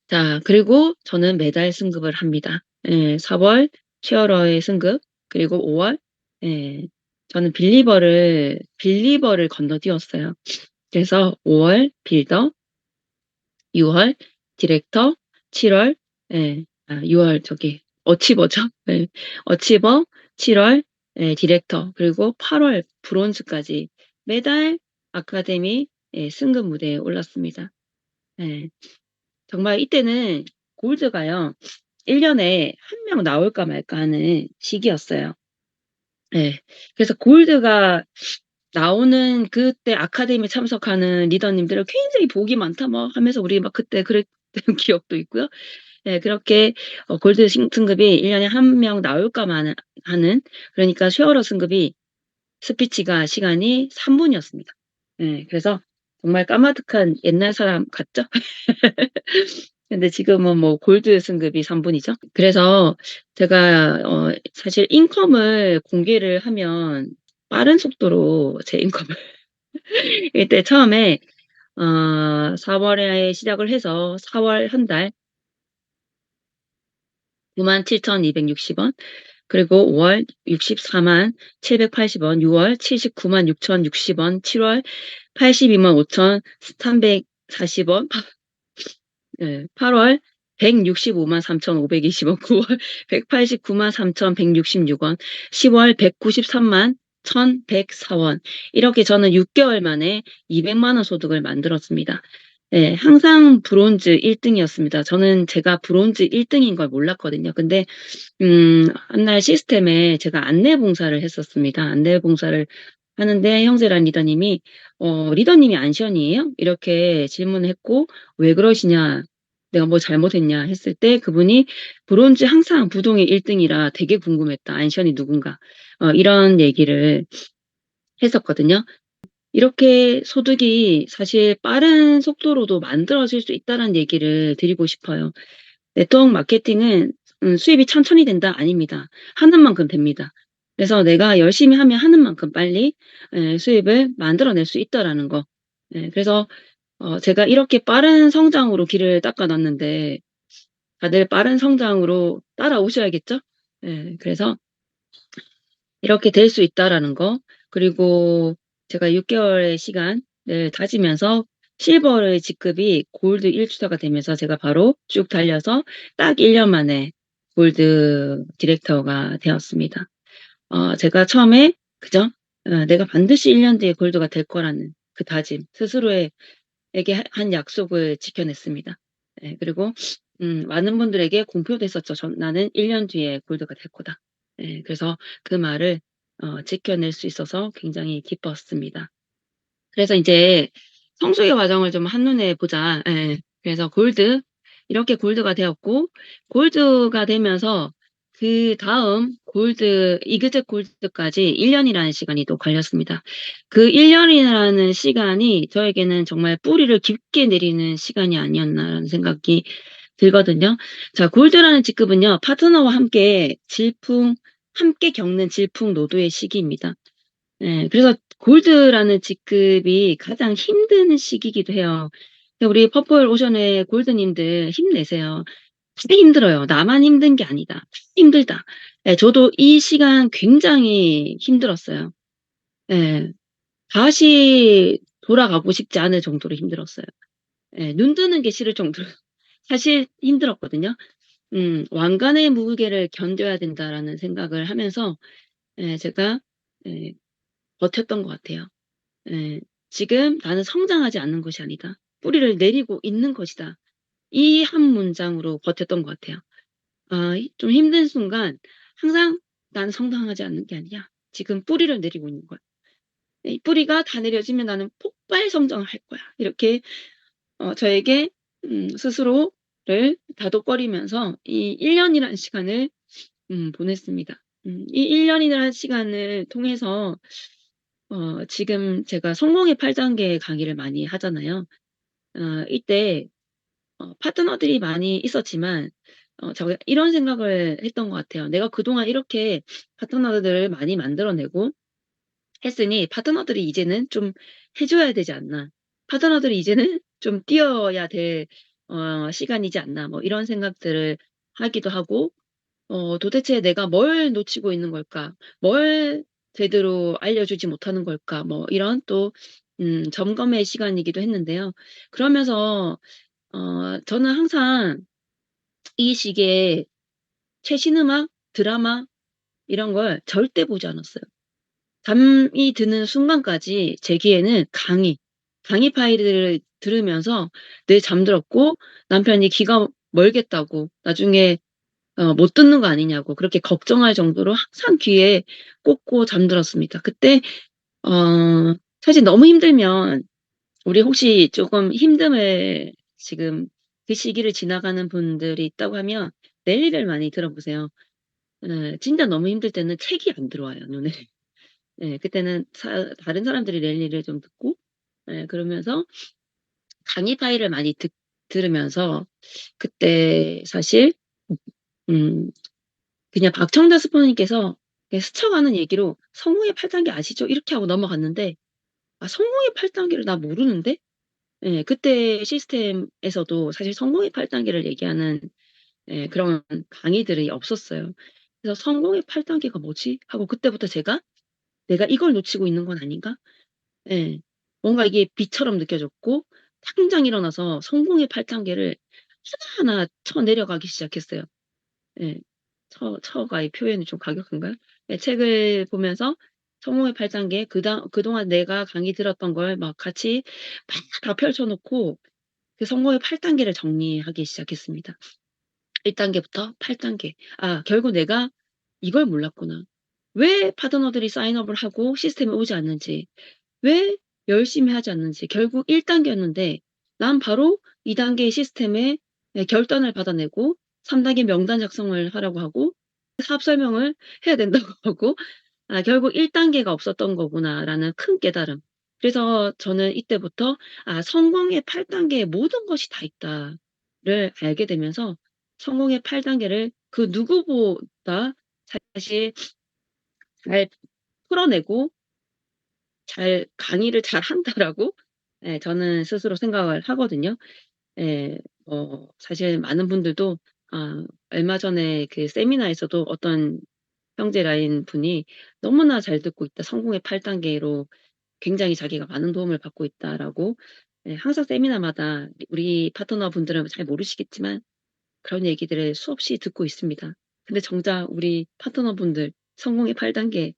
자, 그리고 저는 매달 승급을 합니다. 예. 4 월 쉐어러의 승급, 그리고 5 월, 예, 저는 빌리버를 건너뛰었어요. 그래서 5월 빌더, 6월 디렉터, 7 월, 예, 6월 저기 어치버죠. 예. 어치버, 7 월, 예, 디렉터, 그리고 8월 브론즈까지 매달 아카데미, 예, 승급 무대에 올랐습니다. 예. 정말 이때는 골드가요, 1 년에 한 명 나올까 말까 하는 시기였어요. 예. 그래서 골드가 나오는 그때 아카데미에 참석하는 리더님들은 굉장히 복이 많다 뭐 하면서 우리 막 그때 그랬던 기억도 있고요. 예, 그렇게 골드 승급이 1 년에 한 명 나올까 마는 하는, 그러니까 쉐어러 승급이 스피치가 시간이 3 분이었습니다. 예, 그래서 정말 까마득한 옛날 사람 같죠? 근데 지금은 뭐 골드 승급이 3 분이죠. 그래서 제가 사실 인컴을 공개를 하면 빠른 속도로 제 인컴을 이때 처음에 4 월에 시작을 해서 4월 한 달 97,260 원, 그리고 5월 64만 780 원, 6월 79만 6,060 원, 7월 82만 5,340 원, 예, 8월 165만 3,520 원, 9월 189만 3,166 원, 10월 193만 1,104 원. 이렇게 저는 6 개월 만에 200만 원 소득을 만들었습니다. 예. 항상 브론즈 1 등이었습니다. 저는 제가 브론즈 1 등인 걸 몰랐거든요. 근데 한날 시스템에 제가 안내 봉사를 했었습니다. 안내 봉사를 하는데 형제란 리더님이 "리더님이 안션이에요?" 이렇게 질문을 했고 "왜 그러시냐. 내가 뭐 잘못했냐." 했을 때 그분이 "브론즈 항상 부동의 1 등이라 되게 궁금했다. 안션이 누군가." 이런 얘기를 했었거든요. 이렇게 소득이 사실 빠른 속도로도 만들어질 수 있다는 얘기를 드리고 싶어요. 네트워크 마케팅은 수입이 천천히 된다? 아닙니다. 하는 만큼 됩니다. 그래서 내가 열심히 하면 하는 만큼 빨리, 예, 수입을 만들어낼 수 있다라는 거. 예, 그래서 제가 이렇게 빠른 성장으로 길을 닦아 놨는데 다들 빠른 성장으로 따라오셔야겠죠? 예. 그래서 이렇게 될 수 있다라는 거, 그리고 제가 6 개월의 시간을 다지면서 실버의 직급이 골드 1 주자가 되면서 제가 바로 쭉 달려서 딱 1년 만에 골드 디렉터가 되었습니다. 제가 처음에, 그죠? '내가 반드시 1년 뒤에 골드가 될 거'라는 그 다짐, 스스로에게 한 약속을 지켜냈습니다. 예, 그리고 많은 분들에게 공표도 했었죠. '나는 1년 뒤에 골드가 될 거다.' 예, 그래서 그 말을 지켜낼 수 있어서 굉장히 기뻤습니다. 그래서 인제 '성숙의 과정을 좀 한눈에 보자.' 예. 그래서 골드 이렇게 골드가 되었고 골드가 되면서 그다음 골드 이그젝 골드까지 1 년이라는 시간이 또 걸렸습니다. 그 1 년이라는 시간이 저에게는 정말 '뿌리를 깊게 내리는 시간이 아니었나.'라는 생각이 들거든요. 자 골드라는 직급은요. 파트너와 함께 겪는 질풍노도의 시기입니다. 예. 그래서 골드라는 직급이 가장 힘든 시기이기도 해요. 근데 우리 퍼플 오션의 골드님들 힘내세요. 다 힘들어요. 나만 힘든 게 아니다. 다 힘들다. 예 저도 이 시간 굉장히 힘들었어요. 예. 다시 돌아가고 싶지 않을 정도로 힘들었어요. 예. 눈 뜨는 게 싫을 정도로 사실 힘들었거든요. '왕관의 무게를 견뎌야 된다.'라는 생각을 하면서 예 제가 예 버텼던 것 같아요. 예. '지금 나는 성장하지 않는 것이 아니다. 뿌리를 내리고 있는 것이다.' 이 한 문장으로 버텼던 것 같아요. 아 좀 힘든 순간 항상 '나는 성장하지 않는 게 아니야. 지금 뿌리를 내리고 있는 거야. 이 뿌리가 다 내려지면 나는 폭발 성장을 할 거야.' 이렇게 저에게 스스로를 다독거리면서 이 1 년이라는 시간을 보냈습니다. 이 1 년이라는 시간을 통해서 지금 제가 성공의 8 단계 강의를 많이 하잖아요. 이때 파트너들이 많이 있었지만 제가 이런 생각을 했던 것 같아요. '내가 그동안 이렇게 파트너들을 많이 만들어 내고 했으니 파트너들이 이제는 좀 해 줘야 되지 않나. 파트너들이 이제는 좀 뛰어야 될 시간이지 않나.' 뭐 이런 생각들을 하기도 하고 '도대체 내가 뭘 놓치고 있는 걸까? 뭘 제대로 알려주지 못하는 걸까?' 뭐 이런 또 점검의 시간이기도 했는데요. 그러면서 저는 항상 이 시기에 최신 음악, 드라마 이런 걸 절대 보지 않았어요. 잠이 드는 순간까지 제 귀에는 강의 파일을 들으면서 늘 잠들었고 남편이 귀가 멀겠다고 나중에 못 듣는 거 아니냐고 그렇게 걱정할 정도로 항상 귀에 꽂고 잠들었습니다. 그때 사실 너무 힘들면 우리 혹시 쪼금 힘듦을 지금 그 시기를 지나가는 분들이 있다고 하면 랠리를 많이 들어 보세요. 예. 진짜 너무 힘들 때는 책이 안 들어와요 눈에. 예. 그때는 다른 사람들이 랠리를 좀 듣고 예 그러면서 강의 파일을 많이 들으면서 그때 사실 음 그냥 박청자 스포님께서 그냥 스쳐가는 얘기로 "성공의 8 단계 아시죠?" 이렇게 하고 넘어갔는데 '아 성공의 8 단계를 나 모르는데?' 예. 그때 시스템에서도 사실 성공의 8 단계를 얘기하는 예 그런 강의들이 없었어요. 그래서 '성공의 8 단계가 뭐지?' 하고 그때부터 제가 '내가 이걸 놓치고 있는 건 아닌가?' 예. 뭔가 이게 비처럼 느껴졌고 당장 일어나서 성공의 8 단계를 하나하나 쳐 내려가기 시작했어요. 예. 처가 이 표현이 좀 과격한가요? 예 책을 보면서 성공의 8 단계 그동안 내가 강의 들었던 걸 막 같이 막 다 펼쳐 놓고 그 성공의 8 단계를 정리하기 시작했습니다. 1 단계부터 8 단계. '아 결국 내가 이걸 몰랐구나. 왜 파트너들이 사인업을 하고 시스템에 오지 않는지. 왜 열심히 하지 않는지. 결국 1 단계였는데 난 바로 2 단계의 시스템에 예 결단을 받아내고 3 단계 명단 작성을 하라고 하고 사업 설명을 해야 된다고 하고 '아 결국 1 단계가 없었던 거구나.'라는 큰 깨달음. 그래서 저는 이때부터 '아 성공의 8 단계에 모든 것이 다 있다.'를 알게 되면서 성공의 8 단계를 그 누구보다 사실 잘 풀어내고 잘 '강의를 잘한다.'라고 예 저는 스스로 생각을 하거든요. 예. 사실 많은 분들도 얼마 전에 그 세미나에서도 어떤 형제 라인 분이 "너무나 잘 듣고 있다. 성공의 8 단계로 굉장히 자기가 많은 도움을 받고 있다."라고 예 항상 세미나마다 우리 파트너분들은 잘 모르시겠지만 그런 얘기들을 수없이 듣고 있습니다. 근데 정작 우리 파트너분들 성공의 8 단계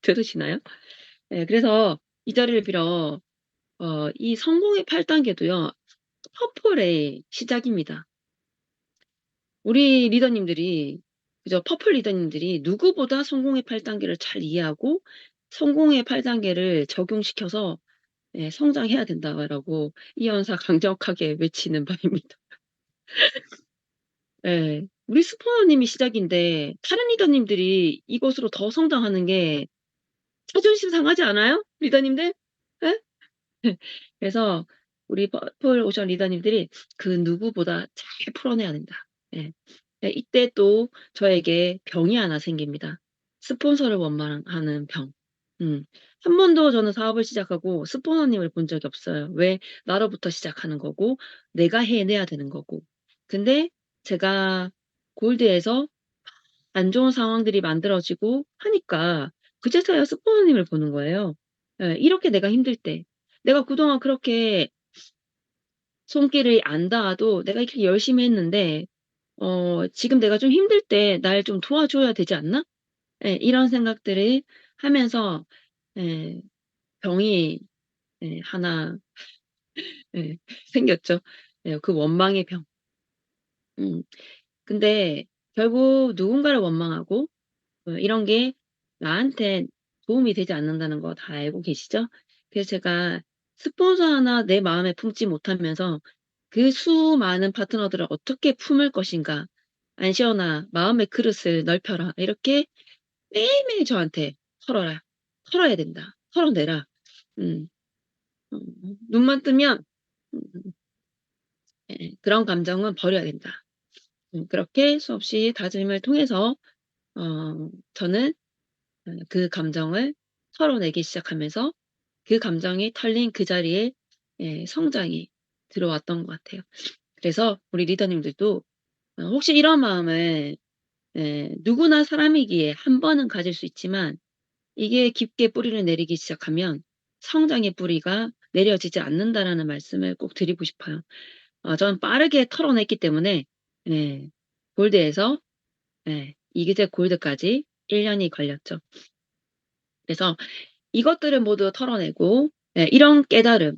들으시나요? 예 그래서 이 자리를 빌어 이 성공의 8 단계도요. 퍼플의 시작입니다. 우리 리더님들이 그죠? 퍼플 리더님들이 누구보다 성공의 8 단계를 잘 이해하고 성공의 8 단계를 적용시켜서 예 "성장해야 된다."라고 이 연사 강력하게 외치는 바입니다. 예. 우리 스포너님이 시작인데 다른 리더님들이 이것으로 더 성장하는 게 자존심 상하지 않아요? 리더님들? 예? 그래서 우리 퍼플 오션 리더님들이 그 누구보다 잘 풀어내야 된다. 예. 예 이때 또 저에게 병이 하나 생깁니다. 스폰서를 원망하는 병. 음. 한 번도 저는 사업을 시작하고 스포너님을 본 적이 없어요. 왜 나로부터 시작하는 거고 내가 해내야 되는 거고. 근데 제가 골드에서 안 좋은 상황들이 만들어지고 하니까 그제서야 스포너님을 보는 거예요. 예. 이렇게 내가 힘들 때 내가 그동안 그렇게 손길이 안 닿아도 내가 이렇게 열심히 했는데 지금 내가 좀 힘들 때 날 좀 도와줘야 되지 않나? 예 이런 생각들을 하면서 예 병이 예 하나 예 생겼죠. 예 그 원망의 병. 음 근데 결국 누군가를 원망하고 이런 게 나한테 도움이 되지 않는다는 거 다 알고 계시죠? 그래서 제가 스폰서 하나 내 마음에 품지 못하면서 그 수많은 파트너들을 어떻게 품을 것인가. "안시원아 마음의 그릇을 넓혀라." 이렇게 매일매일 저한테 "털어라. 털어야 된다. 털어내라." 음. 눈만 뜨면 음 예 "그런 감정은 버려야 된다." 그렇게 수없이 다짐을 통해서 저는 그 감정을 털어내기 시작하면서 그 감정이 털린 그 자리에 예 성장이 들어왔던 것 같아요. 그래서 우리 리더님들도 혹시 이런 마음을 예 누구나 사람이기에 한 번은 가질 수 있지만 이게 깊게 뿌리를 내리기 시작하면 성장의 뿌리가 내려지지 않는다라는 말씀을 꼭 드리고 싶어요. 저는 빠르게 털어냈기 때문에 예 골드에서 예 이제 골드까지 1 년이 걸렸죠. 그래서 이것들을 모두 털어내고 예 이런 깨달음을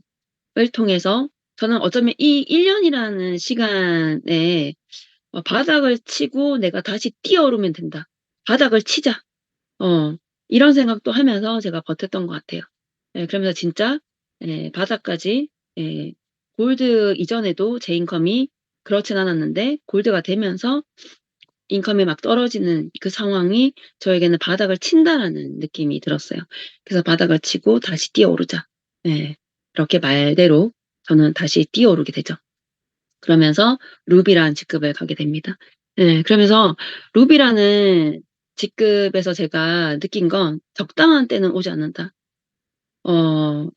통해서 저는 어쩌면 이 1 년이라는 시간에 '바닥을 치고 내가 다시 뛰어오르면 된다. 바닥을 치자.' 어 이런 생각도 하면서 제가 버텼던 것 같아요. 예 그러면서 진짜 예 바닥까지 예 골드 이전에도 제 인컴이 그렇진 않았는데 골드가 되면서 인컴이 막 떨어지는 그 상황이 저에게는 '바닥을 친다.'라는 느낌이 들었어요. 그래서 '바닥을 치고 다시 뛰어오르자.' 예. 그렇게 말대로 저는 다시 뛰어오르게 되죠. 그러면서 루비라는 직급을 가게 됩니다. 예. 그러면서 루비라는 직급에서 제가 느낀 건 '적당한 때는 오지 않는다.'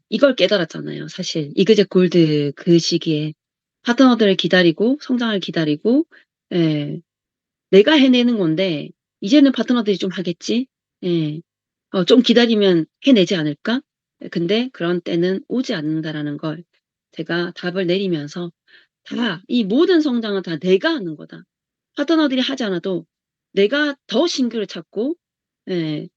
이걸 깨달았잖아요 사실. 이그제 골드 그 시기에 파트너들을 기다리고 성장을 기다리고 예 내가 해내는 건데 '이제는 파트너들이 좀 하겠지. 예. 좀 기다리면 해내지 않을까?' 예 근데 '그런 때는 오지 않는다.'라는 걸 제가 답을 내리면서 다 이 모든 성장은 다 내가 하는 거다. 파트너들이 하지 않아도 내가 더 신규를 찾고 예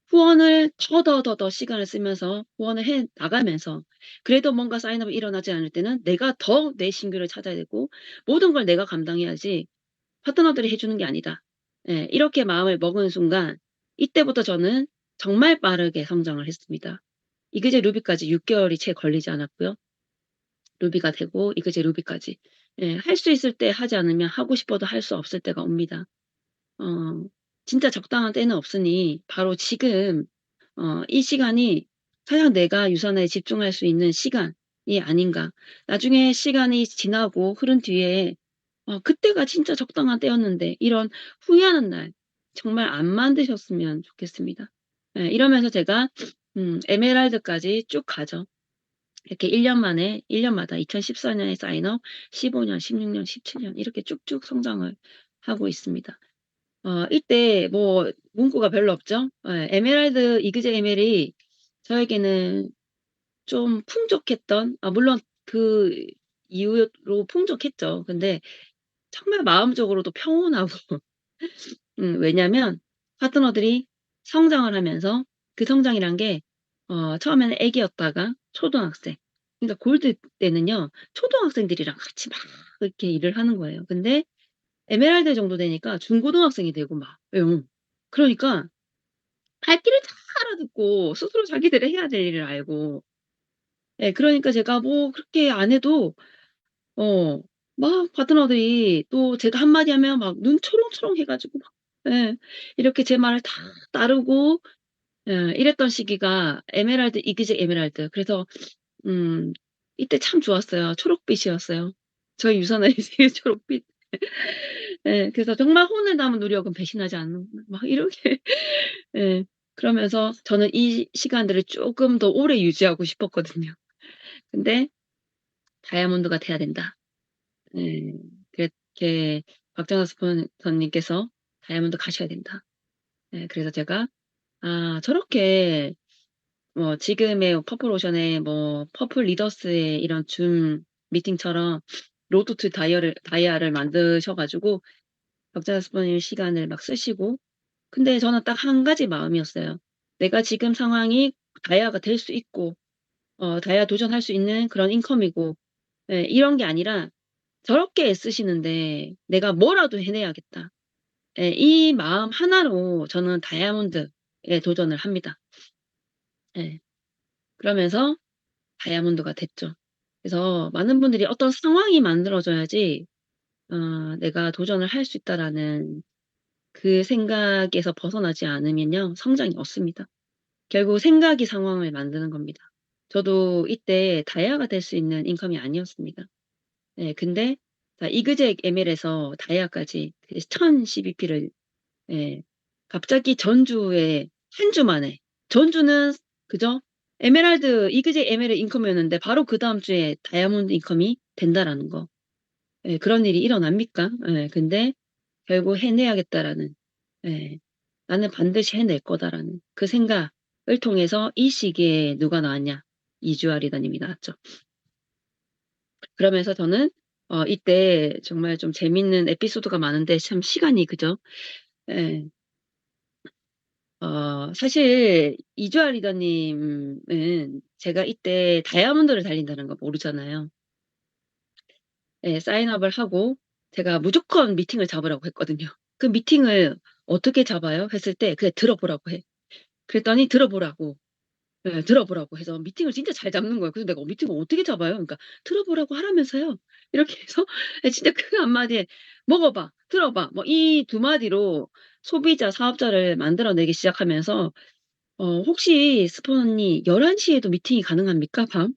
후원을 더더더더 시간을 쓰면서 후원을 해 나가면서 그래도 뭔가 사인업이 일어나지 않을 때는 내가 더 내 신규를 찾아야 되고 모든 걸 내가 감당해야지 파트너들이 해 주는 게 아니다. 예 이렇게 마음을 먹은 순간 이때부터 저는 정말 빠르게 성장을 했습니다. 이그제 루비까지 6 개월이 채 걸리지 않았고요. 루비가 되고 이그제 루비까지. 예 할 수 있을 때 하지 않으면 하고 싶어도 할 수 없을 때가 옵니다. 어 진짜 적당한 때는 없으니 바로 지금 이 시간이 가장 내가 유산에 집중할 수 있는 시간이 아닌가. 나중에 시간이 지나고 흐른 뒤에 '그때가 진짜 적당한 때였는데.' 이런 후회하는 날 정말 안 만드셨으면 좋겠습니다. 예 이러면서 제가 에메랄드까지 쭉 가죠. 이렇게 1년 만에 1 년마다 2014 년에 사인업, 15 년, 16 년, 17년 이렇게 쭉쭉 성장을 하고 있습니다. 이때 뭐 문구가 별로 없죠. 예. 에메랄드 이그제 에멜이 저에게는 좀 풍족했던 물론 그 이후로 풍족했죠. 근데 정말 마음적으로도 평온하고 왜냐면 파트너들이 성장을 하면서 그 성장이란 게 처음에는 애기였다가 초등학생 그러니까 골드 때는요 초등학생들이랑 같이 막 이렇게 일을 하는 거예요. 근데 에메랄드 정도 되니까 중고등학생이 되고 막 예 그러니까 할 길을 다 알아듣고 스스로 자기들이 해야 될 일을 알고 예 그러니까 제가 뭐 그렇게 안 해도 어 막 파트너들이 또 제가 한마디 하면 막 눈 초롱초롱 해 가지고 막 예 이렇게 제 말을 다 따르고 예 이랬던 시기가 에메랄드 이그제 에메랄드 그래서 음 이때 참 좋았어요. 초록빛이었어요. 저의 유산의 초록빛. 예. 그래서 정말 혼을 담은 노력은 배신하지 않는구나. 막 이렇게 예. 그러면서 저는 이 시간들을 쪼끔 더 오래 유지하고 싶었거든요. 근데 '다이아몬드가 돼야 된다.' 예. 그렇게 박정호 스폰서님께서 "다이아몬드 가셔야 된다." 예. 그래서 제가 아 저렇게 뭐 지금의 퍼플 오션의 뭐 퍼플 리더스의 이런 줌 미팅처럼 로드 투 다이아를 만드셔 가지고 적자 스포님 시간을 막 쓰시고 근데 저는 딱 한 가지 마음이었어요. 내가 지금 상황이 다이아가 될 수 있고 다이아 도전할 수 있는 그런 인컴이고 예 이런 게 아니라 '저렇게 애쓰시는데 내가 뭐라도 해내야겠다.' 예 이 마음 하나로 저는 다이아몬드에 도전을 합니다. 예. 그러면서 다이아몬드가 됐죠. 그래서 많은 분들이 어떤 상황이 만들어져야지 '내가 도전을 할 수 있다.'라는 그 생각에서 벗어나지 않으면요 성장이 없습니다. 결국 생각이 상황을 만드는 겁니다. 저도 이때 다이아가 될 수 있는 인컴이 아니었습니다. 예 근데 자 이그젝 ML에서 다이아까지 그 1000 CBP를 예 갑자기 전주에 한 주 만에 전주는 그죠? 에메랄드 이그젝 ML의 인컴이었는데 바로 그다음 주에 다이아몬드 인컴이 된다라는 거. 예 그런 일이 일어납니까? 예 근데 결국 '해내야겠다.'라는 예 '나는 반드시 해낼 거다.'라는 그 생각을 통해서 이 시기에 누가 나왔냐? 이주아 리더님이 나왔죠. 그러면서 저는 이때 정말 좀 재밌는 에피소드가 많은데 참 시간이 그죠? 예. 사실 이주아 리더님은 제가 이때 다이아몬드를 달린다는 거 모르잖아요. 예 사인업을 하고 제가 무조건 미팅을 잡으라고 했거든요. 그 미팅을 어떻게 잡아요? 했을 때 그냥 들어보라고 해. 그랬더니 들어보라고. 예 들어보라고 해서 미팅을 진짜 잘 잡는 거예요. 그래서 내가 미팅을 어떻게 잡아요?" 그러니까 "들어보라고 하라면서요." 이렇게 해서 예 진짜 그 한마디에 "먹어 봐. 들어 봐." 뭐 이 두 마디로 소비자, 사업자를 만들어내기 시작하면서 "혹시 스폰 언니 11 시에도 미팅이 가능합니까 밤?"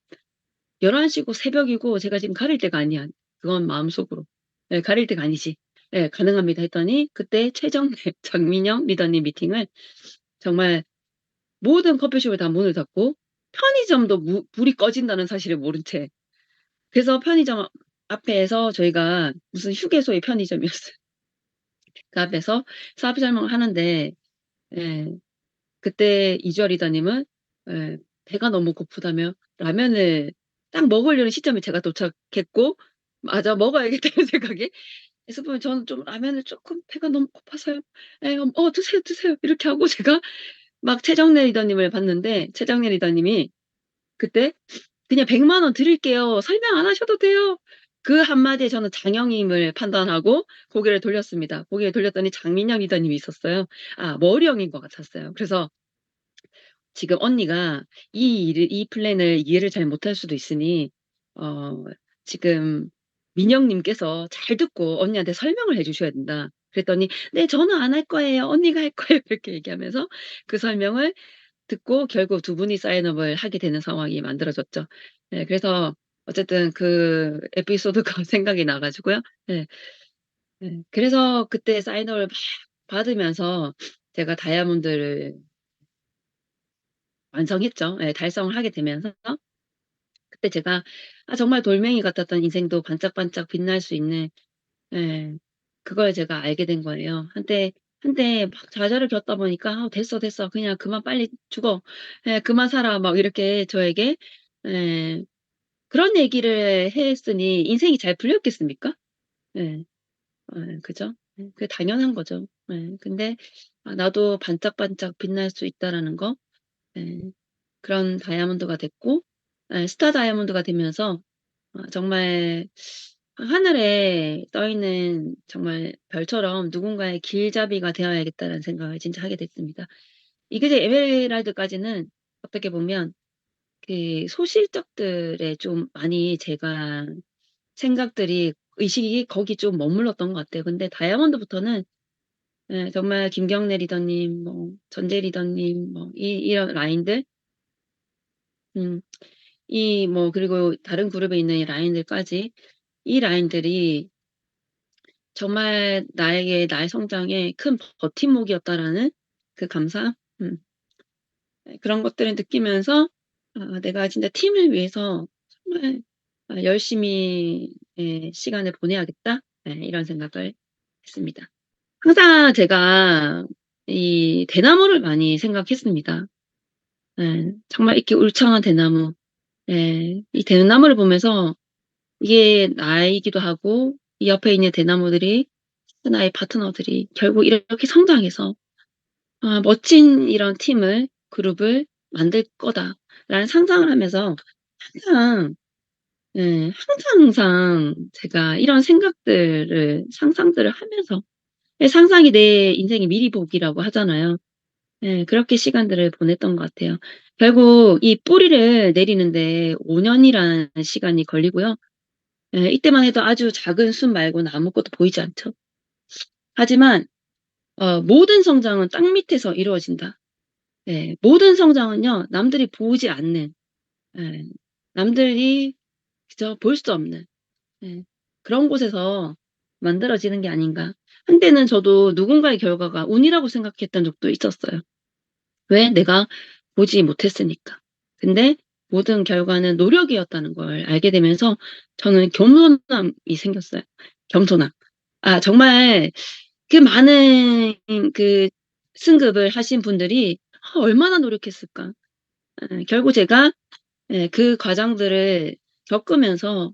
11 시고 새벽이고 제가 지금 가릴 때가 아니야. 그건 마음속으로. 예 "가릴 때가 아니지." 예 "가능합니다." 했더니 그때 최정래, 장민영 리더님 미팅을 정말 모든 커피숍이 다 문을 닫고 편의점도 불이 꺼진다는 사실을 모른 채 그래서 편의점 앞에서 저희가 무슨 휴게소의 편의점이었어요. 그 앞에서 사업 설명을 하는데 예 그때 이주아 리더님은 예 배가 너무 고프다며 라면을 딱 먹으려는 시점에 제가 도착했고 '맞아 먹어야겠다.'는 생각에 그래서 보면 저는 좀 라면을 쪼끔 배가 너무 고파서요. 예 드세요, 드세요." 이렇게 하고 제가 막 최정래 리더님을 봤는데 최정래 리더님이 그때 "그냥 100만 원 드릴게요. 설명 안 하셔도 돼요." 그 한마디에 저는 장영임을 판단하고 고개를 돌렸습니다. 고개를 돌렸더니 장민영 리더님이 있었어요. 아 머리형인 것 같았어요. 그래서 "지금 언니가 이 플랜을 이해를 잘 못할 수도 있으니 어 지금 민영님께서 잘 듣고 언니한테 설명을 해 주셔야 된다." 그랬더니 "네 저는 안 할 거예요. 언니가 할 거예요." 이렇게 얘기하면서 그 설명을 듣고 결국 두 분이 사인업을 하게 되는 상황이 만들어졌죠. 예 그래서 어쨌든 그 에피소드가 생각이 나 가지고요. 예. 예. 그래서 그때 사인업을 막 받으면서 제가 다이아몬드를 완성했죠. 예 달성을 하게 되면서 그때 제가 정말 돌멩이 같았던 인생도 반짝반짝 빛날 수 있는 예 그걸 제가 알게 된 거예요. 한때 막 좌절을 겪다 보니까 '아 됐어, 됐어. 그냥 그만 빨리 죽어. 예 그만 살아.' 막 이렇게 저에게 예 그런 얘기를 했으니 인생이 잘 풀렸겠습니까? 예. 그죠? 그게 당연한 거죠. 예. 근데 '나도 반짝반짝 빛날 수 있다.'라는 거 예 그런 다이아몬드가 됐고 예 스타 다이아몬드가 되면서 정말 하늘에 떠 있는 정말 별처럼 '누군가의 길잡이가 되어야겠다.'라는 생각을 진짜 하게 됐습니다. 이그제 에메랄드까지는 어떻게 보면 그 소실적들에 좀 많이 제가 생각들이 의식이 거기 좀 머물렀던 것 같아요. 근데 다이아몬드부터는 예 정말 김경래 리더님 뭐 전재 리더님 뭐 이런 라인들 음 이 뭐 그리고 다른 그룹에 있는 이 라인들까지 이 라인들이 정말 나에게 나의 성장에 큰 버팀목이었다라는 그 감사함 예 그런 것들을 느끼면서 '아 내가 진짜 팀을 위해서 정말 열심히 예 시간을 보내야겠다.' 예 이런 생각을 했습니다. 항상 제가 이 대나무를 많이 생각했습니다. 예. 정말 이렇게 울창한 대나무. 예. 이 대나무를 보면서 이게 나이기도 하고 이 옆에 있는 대나무들이 나의 파트너들이 결국 이렇게 성장해서 '아 멋진 이런 팀을 그룹을 만들 거다.'라는 상상을 하면서 항상 예 항상 제가 이런 생각들을 상상들을 하면서 예 상상이 내 인생의 미리 보기라고 하잖아요. 예 그렇게 시간들을 보냈던 것 같아요. 결국 이 뿌리를 내리는데 5 년이라는 시간이 걸리고요. 예 이때만 해도 아주 작은 숲 말고는 아무것도 보이지 않죠. 하지만 모든 성장은 땅 밑에서 이루어진다. 예. 모든 성장은요 남들이 보지 않는 예 남들이 그저 볼 수 없는 예 그런 곳에서 만들어지는 게 아닌가. 한때는 저도 누군가의 결과가 운이라고 생각했던 적도 있었어요. 왜? 내가 보지 못했으니까. 근데 모든 결과는 노력이었다는 걸 알게 되면서 저는 겸손함이 생겼어요. 겸손함. 아 정말 그 많은 그 승급을 하신 분들이 얼마나 노력했을까. 예 결국 제가 예 그 과정들을 겪으면서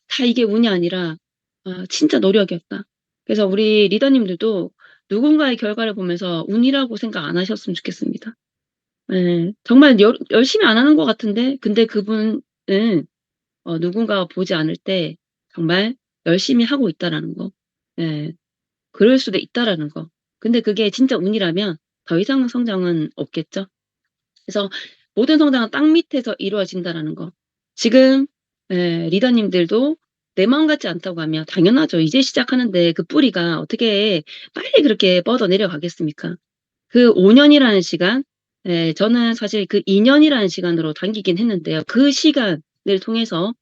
'다 이게 운이 아니라 진짜 노력이었다.' 그래서 우리 리더님들도 누군가의 결과를 보면서 운이라고 생각 안 하셨으면 좋겠습니다. 예. 정말 열심히 안 하는 것 같은데 근데 그분은 누군가가 보지 않을 때 정말 열심히 하고 있다라는 거. 예. 그럴 수도 있다라는 거. 근데 그게 진짜 운이라면 더 이상 성장은 없겠죠. 그래서 모든 성장은 땅 밑에서 이루어진다라는 거. 지금 예 리더님들도 내 마음 같지 않다고 하면 당연하죠. 이제 시작하는데 그 뿌리가 어떻게 빨리 그렇게 뻗어 내려가겠습니까? 그 5 년이라는 시간 예 저는 사실 그 2 년이라는 시간으로 당기긴 했는데요. 그 시간을 통해서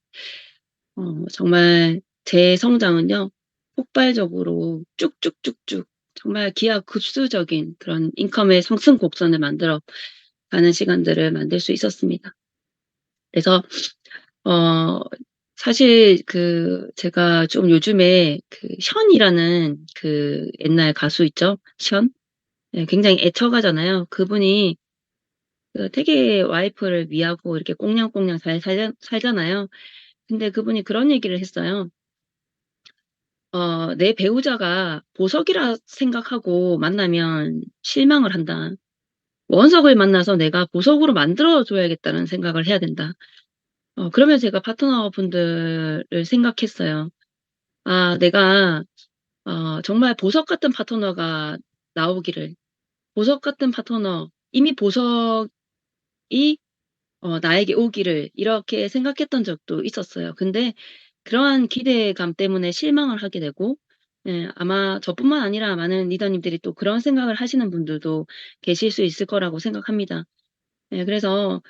정말 제 성장은요 폭발적으로 쭉쭉쭉쭉 정말 기하급수적인 그런 인컴의 상승 곡선을 만들어 가는 시간들을 만들 수 있었습니다. 그래서 어 사실 그 제가 좀 요즘에 그 션이라는 그 옛날 가수 있죠? 션? 예 굉장히 애처가잖아요. 그분이 그 되게 와이프를 위하고 이렇게 꽁냥꽁냥 잘 살잖아요. 근데 그분이 그런 얘기를 했어요. "내 배우자가 보석이라 생각하고 만나면 실망을 한다. 원석을 만나서 내가 보석으로 만들어 줘야겠다는 생각을 해야 된다." 그러면서 제가 파트너분들을 생각했어요. '아 내가 정말 보석 같은 파트너가 나오기를. 보석 같은 파트너 이미 보석이 나에게 오기를.' 이렇게 생각했던 적도 있었어요. 근데 그러한 기대감 때문에 실망을 하게 되고 예 아마 저뿐만 아니라 많은 리더님들이 또 그런 생각을 하시는 분들도 계실 수 있을 거라고 생각합니다. 예 그래서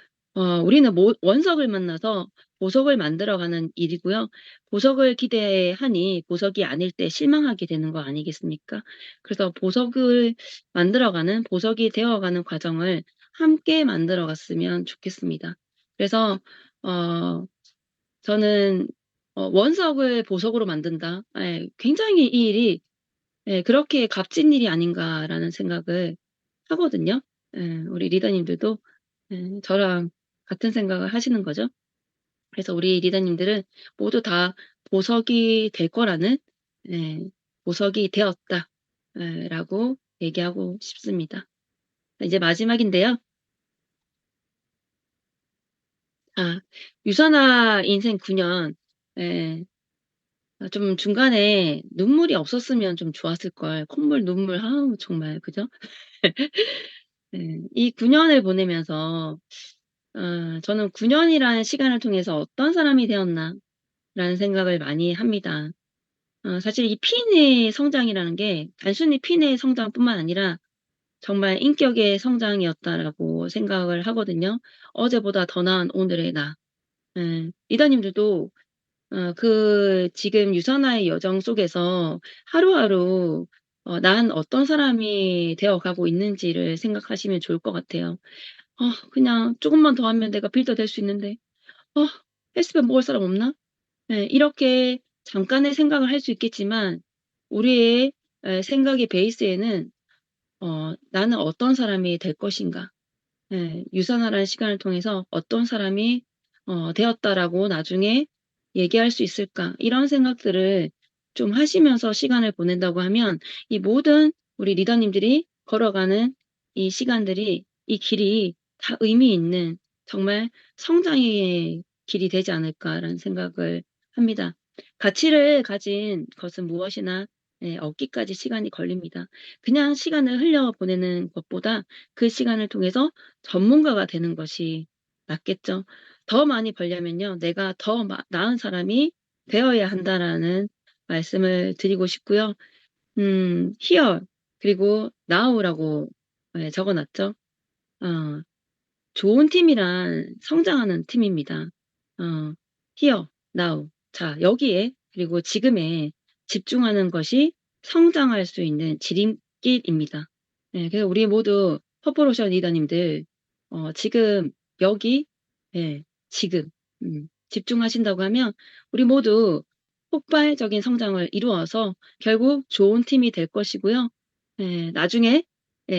우리는 원석을 만나서 보석을 만들어가는 일이고요. 보석을 기대하니 보석이 아닐 때 실망하게 되는 거 아니겠습니까? 그래서 보석을 만들어가는 보석이 되어가는 과정을 함께 만들어 갔으면 좋겠습니다. 그래서 어 저는 '원석을 보석으로 만든다.' 예 굉장히 이 일이 예 '그렇게 값진 일이 아닌가.'라는 생각을 하거든요. 예 우리 리더님들도 예 저랑 같은 생각을 하시는 거죠. 그래서 우리 리더님들은 모두 다 보석이 될 거라는 예 '보석이 되었다.' 예 라고 얘기하고 싶습니다. 이제 마지막인데요. 유선아 인생 9 년 예 좀 중간에 눈물이 없었으면 좀 좋았을 걸. 콧물, 눈물 아우 정말 그죠? 네. 이 9 년을 보내면서 저는 9 년이라는 시간을 통해서 '어떤 사람이 되었나.'라는 생각을 많이 합니다. 사실 이 피내의 성장이라는 게 단순히 피내의 성장뿐만 아니라 정말 '인격의 성장이었다.'라고 생각을 하거든요. '어제보다 더 나은 오늘의 나.' 리더님들도 지금 유선화의 여정 속에서 하루하루 '난 어떤 사람이 되어 가고 있는지.'를 생각하시면 좋을 것 같아요. 그냥 조금만 더 하면 내가 빌더 될 수 있는데. 했으면 먹을 사람 없나?' 이렇게 잠깐의 생각을 할 수 있겠지만 우리의 생각의 베이스에는 '나는 어떤 사람이 될 것인가.' 유산화라는 시간을 통해서 '어떤 사람이 되었다.'라고 나중에 얘기할 수 있을까? 이런 생각들을 좀 하시면서 시간을 보낸다고 하면 이 모든 우리 리더님들이 걸어가는 이 시간들이 이 길이 다 의미 있는 정말 성장의 길이 되지 않을까라는 생각을 합니다. 가치를 가진 것은 무엇이나 얻기까지 시간이 걸립니다. 그냥 시간을 흘려 보내는 것보다 그 시간을 통해서 전문가가 되는 것이 낫겠죠. 더 많이 벌려면요. '내가 더 나은 사람이 되어야 한다.'라는 말씀을 드리고 싶고요. here 그리고 now라고 적어 놨죠. 어 좋은 팀이란 성장하는 팀입니다. 어 here, now. 자 여기에 그리고 지금에 집중하는 것이 성장할 수 있는 지름길입니다. 그래서 우리 모두 퍼포로션 리더님들 지금 여기 지금 집중하신다고 하면 우리 모두 폭발적인 성장을 이루어서 결국 좋은 팀이 될 것이고요. 나중에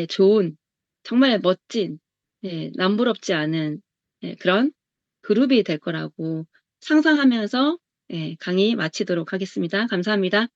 좋은 정말 멋진 남부럽지 않은 그런 그룹이 될 거라고 상상하면서 강의 마치도록 하겠습니다. 감사합니다.